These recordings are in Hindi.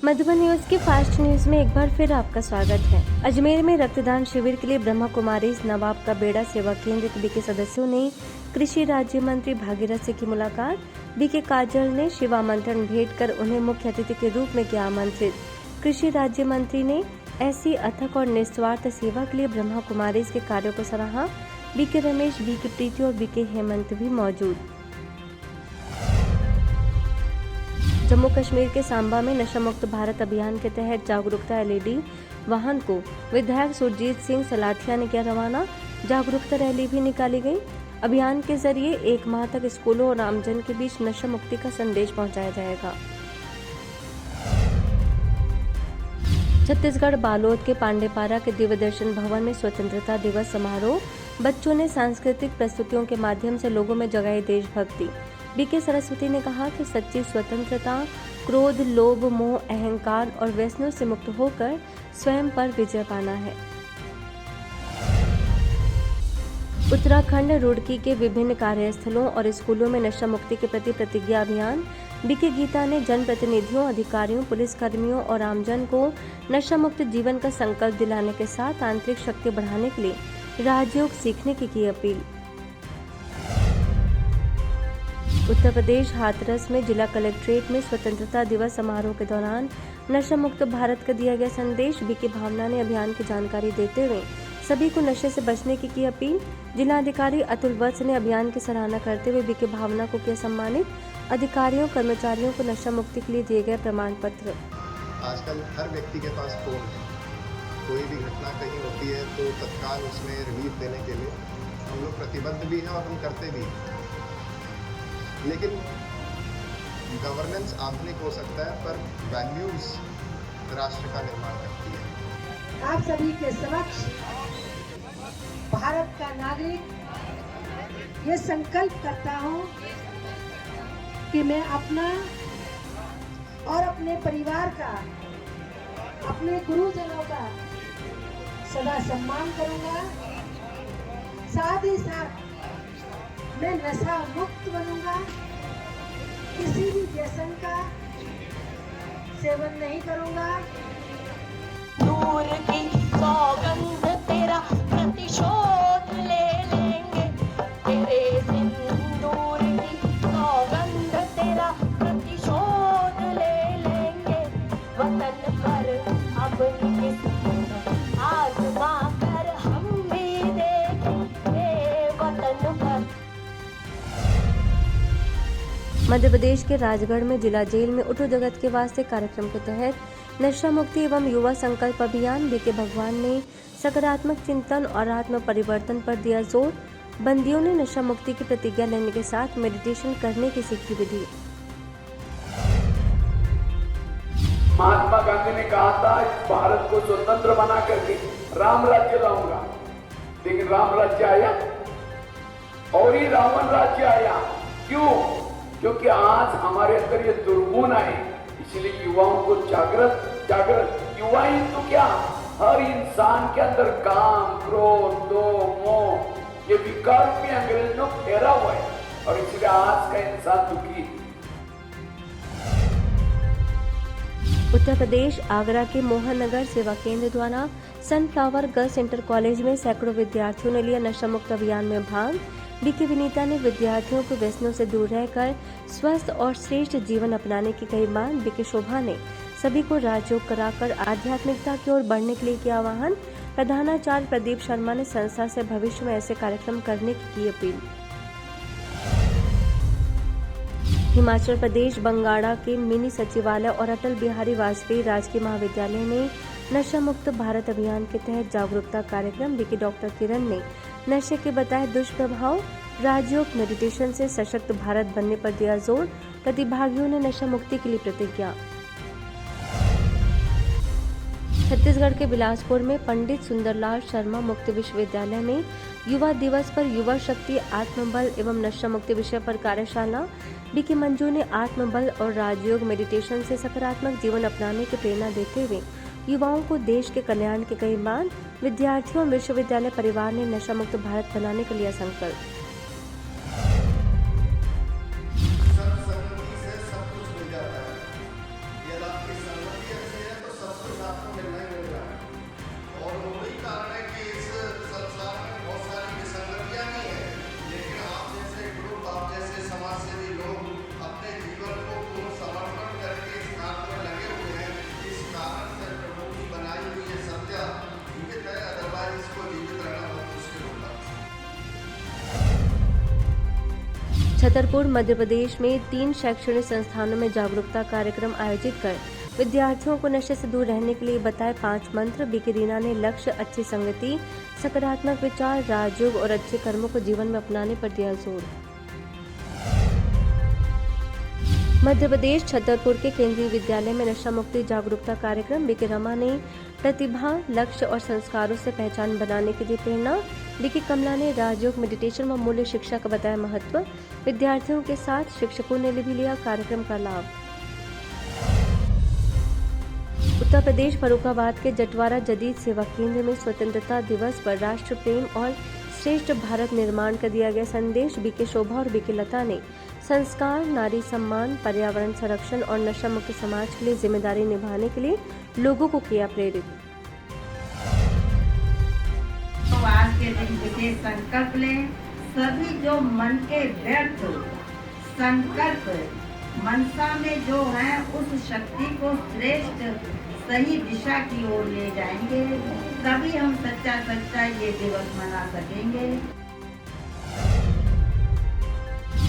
मधुबन न्यूज के फास्ट न्यूज में एक बार फिर आपका स्वागत है। अजमेर में रक्तदान शिविर के लिए ब्रह्मा कुमारी नवाब का बेड़ा सेवा केंद्र के सदस्यों ने कृषि राज्य मंत्री भागीरथ से की मुलाकात। बीके काजल ने शिव आमंत्रण भेंट कर उन्हें मुख्य अतिथि के रूप में किया आमंत्रित। कृषि राज्य मंत्री ने ऐसी अथक और निस्वार्थ सेवा के लिए ब्रह्मा कुमारी के कार्यों को सराहा। बीके रमेश, बीके प्रीति और बीके हेमंत भी मौजूद। जम्मू कश्मीर के सांबा में नशा मुक्त भारत अभियान के तहत जागरूकता एलईडी वाहन को विधायक सुरजीत सिंह सलाथिया ने किया रवाना। जागरूकता रैली भी निकाली गई। अभियान के जरिए 1 माह तक स्कूलों और आमजन के बीच नशा मुक्ति का संदेश पहुंचाया जाएगा। छत्तीसगढ़ बालोद के पांडेपारा के दिव्य दर्शन भवन में स्वतंत्रता दिवस समारोह। बच्चों ने सांस्कृतिक प्रस्तुतियों के माध्यम से लोगों में जगाई देशभक्ति। बीके सरस्वती ने कहा कि सच्ची स्वतंत्रता क्रोध, लोभ, मोह, अहंकार और व्यसनों से मुक्त होकर स्वयं पर विजय पाना है। उत्तराखंड रुड़की के विभिन्न कार्यस्थलों और स्कूलों में नशा मुक्ति के प्रति प्रतिज्ञा अभियान। बीके गीता ने जनप्रतिनिधियों, अधिकारियों, पुलिसकर्मियों और आमजन को नशा मुक्त जीवन का संकल्प दिलाने के साथ आंतरिक शक्ति बढ़ाने के लिए राजयोग सीखने की अपील। उत्तर प्रदेश हाथरस में जिला कलेक्ट्रेट में स्वतंत्रता दिवस समारोह के दौरान नशा मुक्त भारत का दिया गया संदेश। बीके भावना ने अभियान की जानकारी देते हुए सभी को नशे से बचने की अपील। जिलाधिकारी अतुल वत्स ने अभियान की सराहना करते हुए बीके भावना को किया सम्मानित। अधिकारियों, कर्मचारियों को नशा मुक्ति के लिए दिए गए प्रमाण पत्र। आजकल हर व्यक्ति के पास फोन है। कोई भी घटना कहीं होती है तो तत्काल उसमें रिलीफ देने के लिए हम लोग प्रतिबद्ध भी हैं और हम करते भी हैं। लेकिन गवर्नेंस आधुनिक हो सकता है पर वैल्यूज राष्ट्र का निर्माण करती है। आप सभी के समक्ष भारत का नागरिक ये संकल्प करता हूं कि मैं अपना और अपने परिवार का, अपने गुरुजनों का सदा सम्मान करूंगा। साथ ही साथ मैं नशा मुक्त बनूंगा। किसी भी व्यसन का सेवन नहीं करूंगा। दूर की सौगंध तेरा प्रतिशोध ले लेंगे। तेरे सिंदूर की सौगंध तेरा प्रतिशोध ले लेंगे। वतन पर अपनी किस्मत आजमा कर हम भी देखेंगे। वतन पर। मध्य प्रदेश के राजगढ़ में जिला जेल में उठो जगत के वास्ते कार्यक्रम के तहत नशा मुक्ति एवं युवा संकल्प अभियान। बीके भगवान ने सकारात्मक चिंतन और आत्म परिवर्तन पर दिया जोर। बंदियों ने नशा मुक्ति की प्रतिज्ञा लेने के साथ मेडिटेशन करने की सीखी विधि। महात्मा गांधी ने कहा था इस भारत को स्वतंत्र बना करके राम राज्य लाऊंगा, लेकिन राम राज्य आया और ही रावण राज्य आया। क्यों? क्योंकि आज हमारे अंदर ये दुर्गुण आए, इसलिए युवाओं को जागृत युवा ही तो क्या, हर इंसान के अंदर काम, क्रोध, लोभ, मोह ये विकार में अंग्रेजों फेरा हुआ है और इसलिए आज का इंसान दुखी। उत्तर प्रदेश आगरा के मोहन नगर सेवा केंद्र द्वारा सनफ्लावर गर्ल्स इंटर कॉलेज में सैकड़ों विद्यार्थियों ने लिया नशा मुक्त अभियान में भाग। बीके विनीता ने विद्यार्थियों को व्यसनों से दूर रहकर स्वस्थ और श्रेष्ठ जीवन अपनाने की कही बात। बीके शोभा ने सभी को राजयोग कराकर आध्यात्मिकता की ओर बढ़ने के लिए किया आह्वान। प्रधानाचार्य प्रदीप शर्मा ने संस्था से भविष्य में ऐसे कार्यक्रम करने की अपील। हिमाचल प्रदेश बंगाड़ा के मिनी सचिवालय और अटल बिहारी वाजपेयी राजकीय महाविद्यालय में नशा मुक्त भारत अभियान के तहत जागरूकता कार्यक्रम। बीके डॉक्टर किरण ने नशे के बताए दुष्प्रभाव, राजयोग मेडिटेशन से सशक्त भारत बनने पर दिया जोर। प्रतिभागियों ने नशा मुक्ति के लिए प्रतिज्ञा। छत्तीसगढ़ के बिलासपुर में पंडित सुंदरलाल शर्मा मुक्त विश्वविद्यालय में युवा दिवस पर युवा शक्ति, आत्मबल एवं नशा मुक्ति विषय पर कार्यशाला। बीके मंजू ने आत्मबल और राजयोग मेडिटेशन से सकारात्मक जीवन अपनाने की प्रेरणा देते हुए युवाओं को देश के कल्याण के कई मान। विद्यार्थियों और विश्वविद्यालय परिवार ने नशा मुक्त भारत बनाने का लिया संकल्प। संगति से सब कुछ मिल जाता है। यदि आपकी संगति छतरपुर मध्य प्रदेश में 3 शैक्षणिक संस्थानों में जागरूकता कार्यक्रम आयोजित कर विद्यार्थियों को नशे से दूर रहने के लिए बताए 5 मंत्र। बीके रीना ने लक्ष्य, अच्छी संगति, सकारात्मक विचार, राजयोग और अच्छे कर्मों को जीवन में अपनाने पर दिया जोर। मध्य प्रदेश छतरपुर के केंद्रीय विद्यालय में नशा मुक्ति जागरूकता कार्यक्रम। बीके रमा ने प्रतिभा, लक्ष्य और संस्कारों से पहचान बनाने के लिए प्रेरणा। बीके कमला ने राजयोग, मेडिटेशन व मूल्य शिक्षा का बताया महत्व। विद्यार्थियों के साथ शिक्षकों ने भी लिया कार्यक्रम का लाभ। उत्तर प्रदेश फर्रुखाबाद के जटवारा जदीद सेवा केंद्र में स्वतंत्रता दिवस पर राष्ट्र प्रेम और श्रेष्ठ भारत निर्माण का दिया गया संदेश। बीके शोभा और बीके लता ने संस्कार, नारी सम्मान, पर्यावरण संरक्षण और नशा मुक्त समाज के लिए जिम्मेदारी निभाने के लिए लोगों को किया प्रेरित। तो आज के दिन विशेष संकल्प लें। सभी जो मन के व्यर्थ संकल्प मनसा में जो है उस शक्ति को श्रेष्ठ सही दिशा की ओर ले जाएंगे, तभी हम सच्चा ये दिवस मना सकेंगे।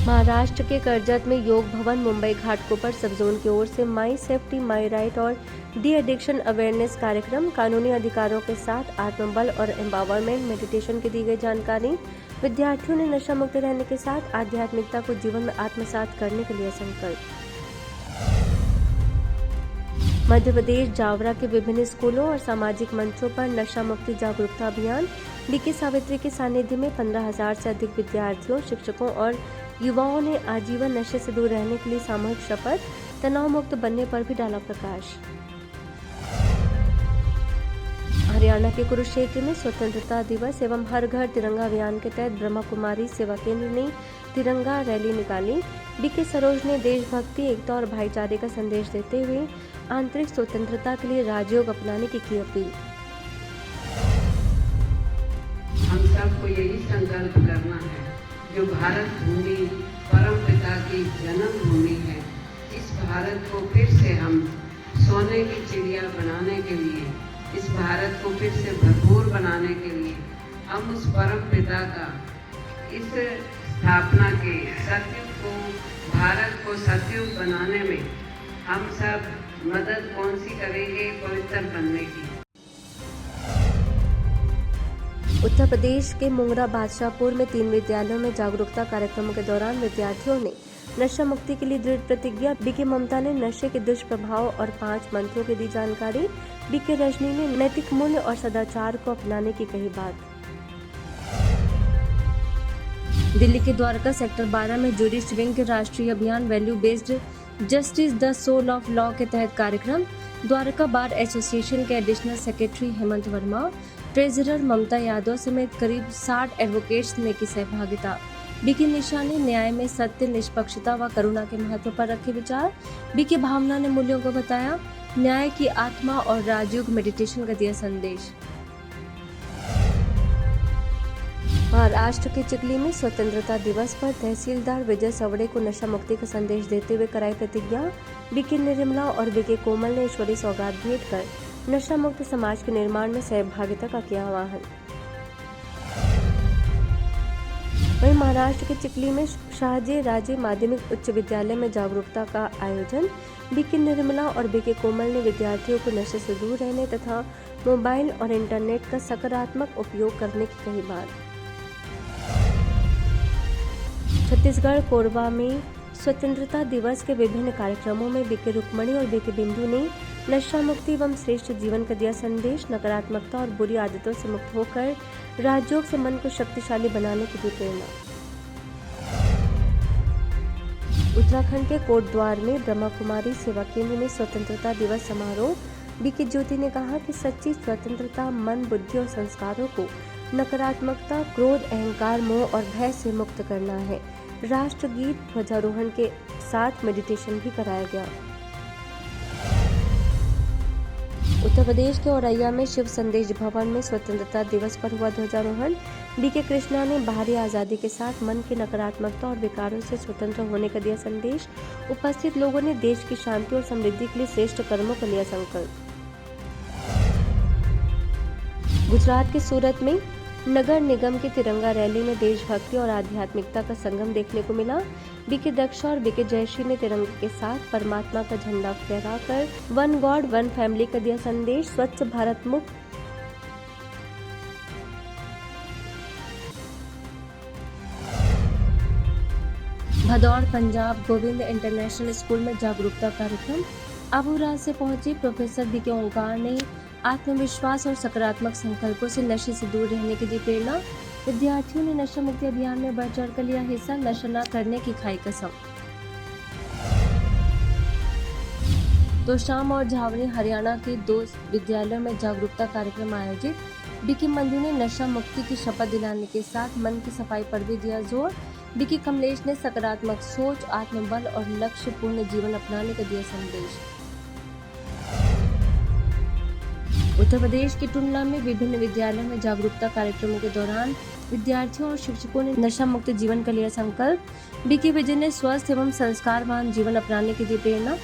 महाराष्ट्र के कर्जत में योग भवन मुंबई घाटकोपर सब जोन की ओर से माई सेफ्टी माई राइट और डी एडिक्शन अवेयरनेस कार्यक्रम। कानूनी अधिकारों के साथ आत्मबल और एम्पावरमेंट मेडिटेशन की दी गई जानकारी। विद्यार्थियों ने नशा मुक्त रहने के साथ आध्यात्मिकता को जीवन में आत्मसात करने के लिए संकल्प। मध्य प्रदेश जावरा के विभिन्न स्कूलों और सामाजिक मंचों पर नशा मुक्ति जागरूकता अभियान। बीके सावित्री के सानिध्य में 15,000 से अधिक विद्यार्थियों, शिक्षकों और युवाओं ने आजीवन नशे से दूर रहने के लिए सामूहिक शपथ। तनाव मुक्त बनने पर भी डाला प्रकाश। हरियाणा के कुरुक्षेत्र में स्वतंत्रता दिवस एवं हर घर तिरंगा अभियान के तहत ब्रह्मा कुमारी सेवा केंद्र ने तिरंगा रैली निकाली। बीके सरोज ने देशभक्ति, एकता और भाईचारे का संदेश देते हुए आंतरिक स्वतंत्रता के लिए राजयोग अपनाने की अपील। हम सबको यही संकल्प करना है, जो भारत भूमि परम पिता की जन्म भूमि है, इस भारत को फिर से हम सोने की चिड़िया बनाने के लिए, इस भारत को फिर से भरपूर बनाने के लिए हम उस परम पिता का इस स्थापना के सतयुग को, भारत को सतयुग बनाने में हम सब मदद कौन सी करेंगे, पवित्र बनने की। उत्तर प्रदेश के मुंगरा बादशाहपुर में 3 विद्यालयों में जागरूकता कार्यक्रमों के दौरान विद्यार्थियों ने नशा मुक्ति के लिए दृढ़ प्रतिज्ञा। बीके ममता ने नशे के दुष्प्रभाव और 5 मंत्रों की दी जानकारी। बीके रजनी ने नैतिक मूल्य और सदाचार को अपनाने की कही बात। दिल्ली के द्वारका सेक्टर 12 में जूडिश विंग के राष्ट्रीय अभियान value based justice the soul of law के तहत कार्यक्रम। द्वारका बार एसोसिएशन के additional secretary Hemant Verma, treasurer Mamta Yadav समेत करीब 60 एडवोकेट्स ने की सहभागिता। बीके निशा ने न्याय में सत्य, निष्पक्षता व करुणा के महत्व पर रखे विचार। बीके भावना ने मूल्यों को बताया, न्याय की आत्मा और राजयोग मेडिटेशन का दिया संदेश। महाराष्ट्र के चिखली में स्वतंत्रता दिवस पर तहसीलदार विजय सवड़े को नशा मुक्ति का संदेश देते हुए कराई प्रतिज्ञा। बीके निर्मला और बीके कोमल ने ईश्वरी सौगात भेंट कर नशा मुक्त समाज के निर्माण में सहभागिता का किया आह्वान। वहीं महाराष्ट्र के चिखली में शाहजी राजे माध्यमिक उच्च विद्यालय में जागरूकता का आयोजन। बीके निर्मला और बीके कोमल ने विद्यार्थियों को नशे से दूर रहने तथा मोबाइल और इंटरनेट का सकारात्मक उपयोग करने की कही बात। छत्तीसगढ़ कोरबा में स्वतंत्रता दिवस के विभिन्न कार्यक्रमों में बीके रुक्मणी और बीके बिंदु ने नशा मुक्ति एवं श्रेष्ठ जीवन का दिया संदेश। नकारात्मकता और बुरी आदतों से मुक्त होकर राजयोग से मन को शक्तिशाली बनाने की दी प्रेरणा। उत्तराखंड के कोटद्वार में ब्रह्मा कुमारी सेवा केंद्र में स्वतंत्रता दिवस समारोह। बीके ज्योति ने कहा कि सच्ची स्वतंत्रता मन, बुद्धि और संस्कारों को नकारात्मकता, क्रोध, अहंकार, मोह और भय से मुक्त करना है। राष्ट्रगीत ध्वजारोहण के साथ मेडिटेशन भी कराया गया। उत्तर प्रदेश के औरैया में शिव संदेश भवन में स्वतंत्रता दिवस पर हुआ ध्वजारोहण। बीके कृष्णा ने बाहरी आजादी के साथ मन की नकारात्मकता और विकारों से स्वतंत्र होने का दिया संदेश। उपस्थित लोगों ने देश की शांति और समृद्धि के लिए श्रेष्ठ कर्मों का लिया संकल्प। गुजरात के सूरत में नगर निगम की तिरंगा रैली में देशभक्ति और आध्यात्मिकता का संगम देखने को मिला। बीके दक्षा और बीके जयश्री ने तिरंगे के साथ परमात्मा का झंडा फहराकर वन गॉड वन फैमिली का दिया संदेश। स्वच्छ भारत मुक्त भदौड़ पंजाब गोविंद इंटरनेशनल स्कूल में जागरूकता कार्यक्रम। अबूराज से पहुंचे प्रोफेसर बीके ओंकार ने आत्मविश्वास और सकारात्मक संकल्पों से नशे से दूर रहने की दी प्रेरणा। विद्यार्थियों ने नशा मुक्ति अभियान में बढ़ चढ़ कर लिया हिस्सा, नशा न करने की खाई कसम। तोशाम और झावड़ी हरियाणा के 2 विद्यालयों में जागरूकता कार्यक्रम आयोजित। बीके मंजू ने नशा मुक्ति की शपथ दिलाने के साथ मन की सफाई पर भी दिया जोर। बीके कमलेश ने सकारात्मक सोच, आत्मबल और लक्ष्य पूर्ण जीवन अपनाने का दिया संदेश। उत्तर प्रदेश के टुंडला में विभिन्न विद्यालयों में जागरूकता कार्यक्रमों के दौरान विद्यार्थियों और शिक्षकों ने नशा मुक्त जीवन का लिया संकल्प। बीके विजय ने स्वस्थ एवं संस्कारवान जीवन अपनाने की दी प्रेरणा।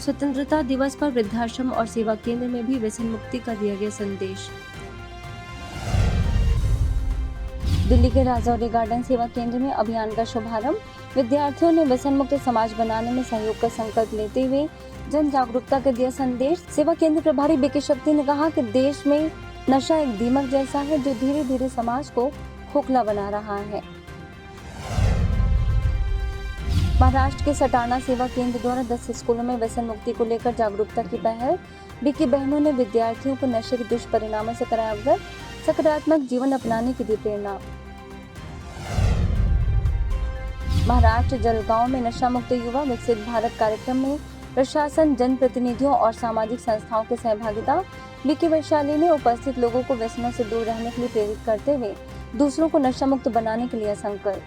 स्वतंत्रता दिवस पर वृद्धाश्रम और सेवा केंद्र में भी व्यसन मुक्ति का दिया गया संदेश। दिल्ली के राजौरी गार्डन सेवा केंद्र में अभियान का शुभारंभ। विद्यार्थियों ने व्यसन मुक्त समाज बनाने में सहयोग का संकल्प लेते हुए जन जागरूकता का दिया संदेश। सेवा केंद्र प्रभारी बीके शक्ति ने कहा कि देश में नशा एक दीमक जैसा है जो धीरे धीरे समाज को खोखला बना रहा है। महाराष्ट्र के सटाना सेवा केंद्र द्वारा 10 स्कूलों में व्यसन मुक्ति को लेकर जागरूकता की पहल। बीके बहनों ने विद्यार्थियों को नशे के दुष्परिणामों से कराया अवगत, सकारात्मक जीवन अपनाने की दी प्रेरणा। महाराष्ट्र जलगांव में नशा मुक्त युवा विकसित भारत कार्यक्रम में प्रशासन, जनप्रतिनिधियों और सामाजिक संस्थाओं की सहभागिता। बीके वैशाली ने उपस्थित लोगों को व्यसनों से दूर रहने के लिए प्रेरित करते हुए दूसरों को नशा मुक्त बनाने के लिए संकल्प।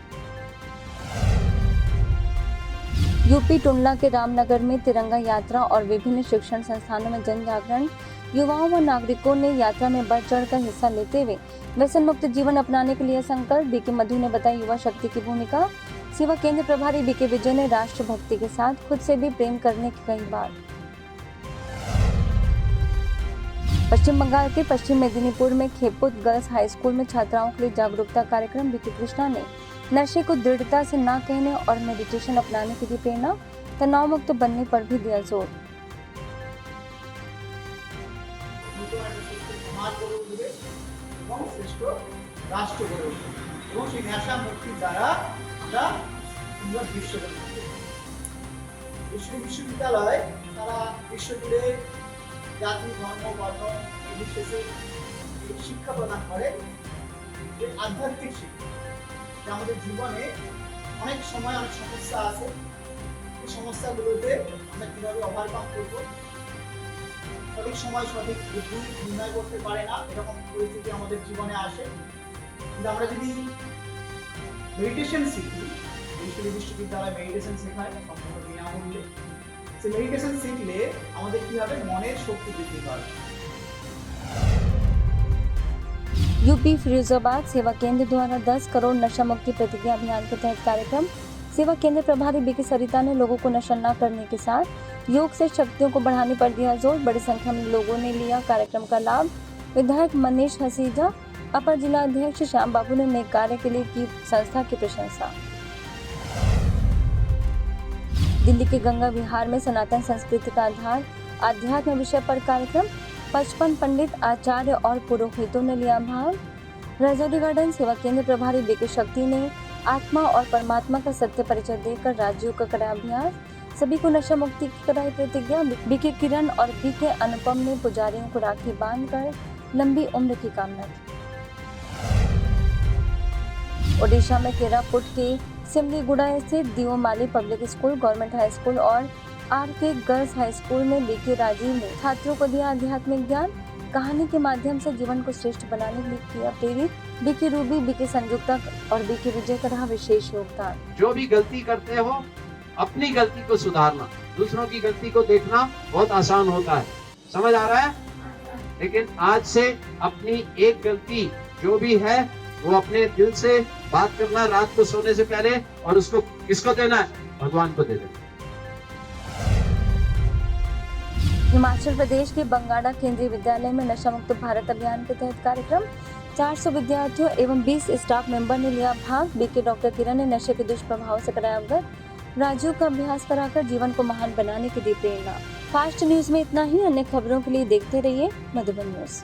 यूपी टुंडला के रामनगर में तिरंगा यात्रा और विभिन्न शिक्षण संस्थानों में जन जागरण। युवाओं व नागरिकों ने यात्रा में बढ़ चढ़कर हिस्सा लेते हुए व्यसन मुक्त जीवन अपनाने के लिए संकल्प। बीके मधु ने बताई युवा शक्ति की भूमिका। सेवा केंद्र प्रभारी बीके विजय ने राष्ट्र भक्ति के साथ खुद से भी प्रेम करने की कही बात। पश्चिम बंगाल के पश्चिम मेदिनीपुर में खेपुत गर्ल्स हाई स्कूल में छात्राओं के लिए जागरूकता कार्यक्रम। बीके कृष्णा ने नशे को दृढ़ता से ना कहने और मेडिटेशन अपनाने की दी प्रेरणा। तनाव मुक्त बनने पर भी दिया जोर। রাষ্ট্র গড়ে উঠবে এবং সেই নেশা মুক্তির দ্বারা আমরা সুন্দর বিশ্ব গড়ে তুলব। বিশ্ববিদ্যালয় তারা বিশ্বজুড়ে জাতি, ধর্ম, বর্ণ নির্বিশেষে শিক্ষা প্রদান করে। যে আধ্যাত্মিক শিক্ষা, যে আমাদের জীবনে অনেক সময় অনেক সমস্যা আছে, এই সমস্যাগুলোতে আমরা কীভাবে ওভারকাম করবো, সঠিক সময় সঠিক বুদ্ধি নির্ণয় করতে পারে না, এরকম পরিস্থিতি আমাদের জীবনে আসে। কিন্তু আমরা যদি মেডিটেশন শিখি, বিশ্ববিদ্যালয়ে মেডিটেশন শেখায় সম্পূর্ণ বিনামূল্যে। সে মেডিটেশন শিখলে আমাদের কি হবে, মনের শক্তি বৃদ্ধি পাবে। यूपी फिरोजाबाद सेवा केंद्र द्वारा 10 करोड़ नशा मुक्ति प्रतिज्ञा अभियान के तहत कार्यक्रम। सेवा केंद्र प्रभारी बीके सरिता ने लोगों को नशा न करने के साथ योग से शक्तियों को बढ़ाने पर दिया जोर। बड़ी संख्या में लोगों ने लिया कार्यक्रम का लाभ। विधायक मनीष हसीजा, अपर जिला अध्यक्ष श्याम बाबू ने नए कार्य के लिए की संस्था की प्रशंसा। दिल्ली के गंगा विहार में सनातन संस्कृति का आधार आध्यात्म विषय पर कार्यक्रम। 55 पंडित, आचार्य और पुरोहितों ने लिया भाग। राजौरी गार्डन सेवा केंद्र प्रभारी बीके शक्ति ने आत्मा और परमात्मा का सत्य परिचय देकर राज्यों का कराया अभ्यास। सभी को नशा मुक्ति की कराई प्रतिज्ञा। बीके किरण और बीके अनुपम ने पुजारियों को राखी बांधकर लंबी उम्र की कामना की। ओडिशा में केरापुट के सिमलीगुड़ा स्थित Deomali public school, government high school और आरके गर्ल्स हाई स्कूल में बीके राजीव ने छात्रों को दिया आध्यात्मिक ज्ञान। कहानी के माध्यम से जीवन को श्रेष्ठ बनाने के लिए किया प्रेरित। बीके रूबी, बीके संयुक्ता और बीके विजय का रहा विशेष योगदान। जो भी गलती करते हो अपनी गलती को सुधारना, दूसरों की गलती को देखना बहुत आसान होता है, समझ आ रहा है। लेकिन आज से अपनी एक गलती जो भी है वो अपने दिल से बात करना रात को सोने से पहले, और उसको किसको देना है, भगवान को दे देना। हिमाचल प्रदेश के बंगाड़ा केंद्रीय विद्यालय में नशा मुक्त भारत अभियान के तहत कार्यक्रम। 400 विद्यार्थियों एवं 20 स्टाफ मेंबर ने लिया भाग। बीके डॉक्टर किरण ने नशे के दुष्प्रभाव से कराया अवगत। राजयोग का अभ्यास कराकर जीवन को महान बनाने की दी प्रेरणा। फास्ट न्यूज में इतना ही। अन्य खबरों के लिए देखते रहिए मधुबन न्यूज।